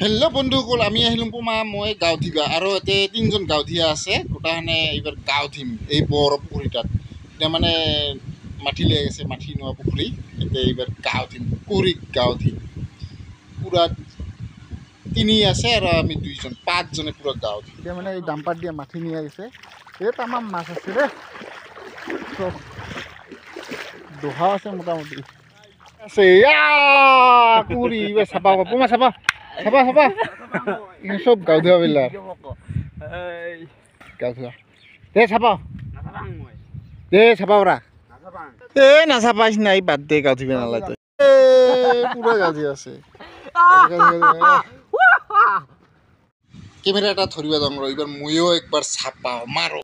Hello' বন্ধুসকল, আমি আহিলোঁ পুমা মই গাঁও ধীবা আৰু ইয়াতে তিনিজন গাঁৱধীয়া আছে। গোটাখানে এইবাৰ গাঁও ধীম এই বৰফ পুখুৰী তাত এতিয়া মানে মাটি লৈ আছে, মাটি নোৱা পুখুৰী। এতিয়া এইবাৰ গাঁও ধীম, পুখুৰীত গাঁও ধীম পূৰা তিনি আছে আৰু আমি দুইজন, পাঁচজনে পূৰা গাঁও ধীম। এতিয়া মানে এই ডাম্পাৰ দিয়া মাটি নিয়ে আহিছে। এই তামাম মাছ আছে ৰে, চব দোহা আছে মোটামুটি আছে। পুখুৰী এইবাৰ চাবা পুমা চাবা চাবা চাবা সব গাঁও ধোৱা বিলাক গাঁও ধোৱা দে চাবা দে চাবা ওরা এ নাচাপাইছ নাই বাদ দে গাঁও ধুবি নালাগে পুরা গাঁও ধুই আছে। ক্যামেরা এটা ধরিবা যাম র, এবার মইও একবার ছাপাও মারো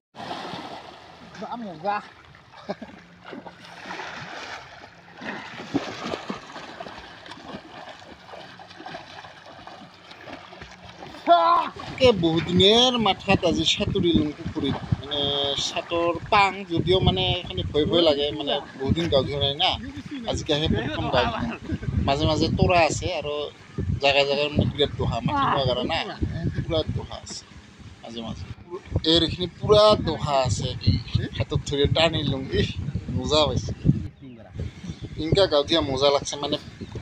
বহুদিনের মাথাত আজি সাঁতুৰিলোঁ পুখুৰীত। মানে সাঁতৰ পাং যদিও মানে এখানে ভয় ভয় লাগে, মানে বহুদিন গাঁও ধোৱা নাই না, আজিকাহে প্ৰথম গাঁও ধোৱা। মাজে মাজে তোৰা আছে আৰু জাগাই জাগাই মানে বিৰাট দোহা, মাটি নোৱা কাৰণে না পুৰা দোহা আছে মাজে মাজে। এইখিনি পুৰা দোহা আছে, হাতত ধৰি টানিলোঁ, মজা পাইছে। ইনকা গাঁও ধোৱা মজা লাগছে, মানে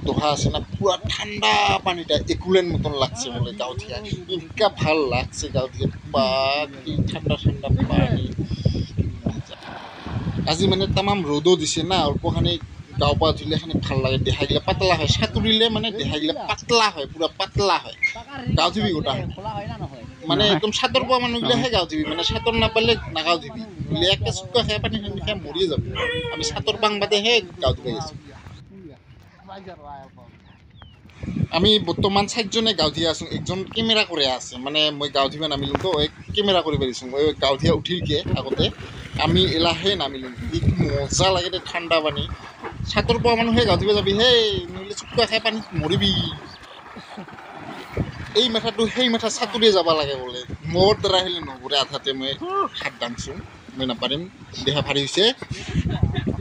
দোহা আছে না পুরা ঠান্ডা পানিটা একুলেন মতন লাগছে বলে গাঁও ধোয়া ইনকা ভাল লাগছে। গাঁও ধোয়া বা কি ঠান্ডা ঠান্ডা পানি। আজি মানে তামাম রোদও দিছে না, অল্পখানি গাঁও পা ধুলে খানি ভাল লাগে, দেহাগিলা পাতলা হয়। সাঁতুরিলে মানে দেহাগিলা পাতলা হয়, পুরা পাতলা হয়। গাঁও ধুবি গোটা মানে একদম সাঁতর পোৱা মানুহগিলাহে গাঁও ধুবি, মানে সাঁতর নাপালে নাগাঁও ধুবি, বুলে একটা চুক্কা খাই পানি খাই মরিয়ে যাব। আমি সাঁতর পাং বাদেহে গাঁও ধুবে গেছি। আমি বর্তমান 4জনে গাঁও ধুই আছো, একজন ক্যামেরা করে আছে, মানে মই গাঁও ধুইবা নামিলোঁ তো ক্যামেরা করে পেরেছি। ওই গাঁও ধুয়া উঠিলকে আগতে আমি এলাহে নামিলোঁ। কি মজা লাগে দে, ঠান্ডা পানি। সাঁতর পোৱা মানুহে গাঁও ধুইবা যাবি হে, নহ'লে চুক্কা খাই পানীত মৰিবি। এই মেঠাটো সেই মেঠা চাতুৰিয়ে যাব লাগে বোলে, মোৰ দ্বাৰা আহিলে নহ'বৰে। আধাতে মই হাত দাংছোঁ, মই নাপাৰিম, দেহা ভাৰী হৈছে,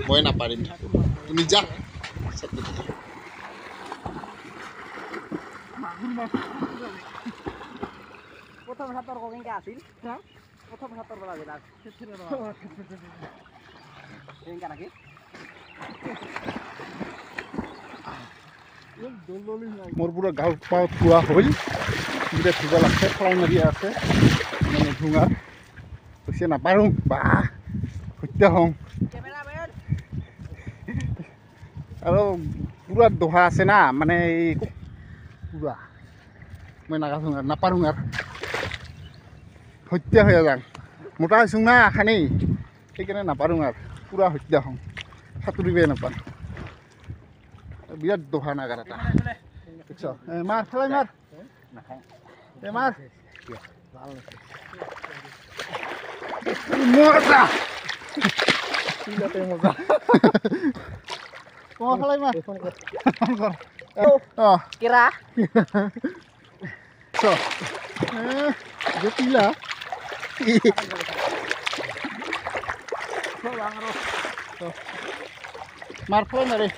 মই নাপাৰিম। তুমি যা চাতুৰি। প্ৰথম সাঁতৰ কেঙ্কা আছিল প্ৰথম সাঁতৰ বলা যায় কেঙ্কা নাকি মোৰ পুৰা গাঁও পাওঁ থোৱা হ'ল, বিৰাট ধুবা লাগছে, ফলাই মাৰি আছে মানে ঢুঙাৰ কৈছে নাপাৰোঁ বা হত্যা হওঁ। আৰু পুৰা দোহা আছে না, মানে এই পুৰা মই নাগাছোঁ আৰু নাপাৰোঁ আৰু হত্যা হৈ যাওঁ। মোটা হৈছোঁ না খানি, সেইকাৰণে নাপাৰোঁ আৰু পুৰা হত্যা হওঁ, সাঁতুৰিবই নাপাওঁ। বিৰাট দোহা নাগাৰ এটা দেখছ, মাৰ ফেলাই মাৰ মাৰ মজা মজা ফেলাই মাৰ কেৰা জটিলা মাৰ ফেলাই মাৰে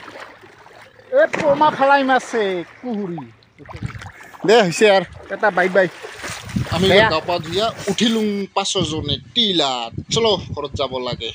এই পোমা ফেলাই মাছে কুহুৰি দে হৈছে আৰু এটা বাই বাই। আমি গাঁও পা ধুইয়া উঠিলোঁ 5জনে টিলাত, চলো ঘৰত যাব লাগে।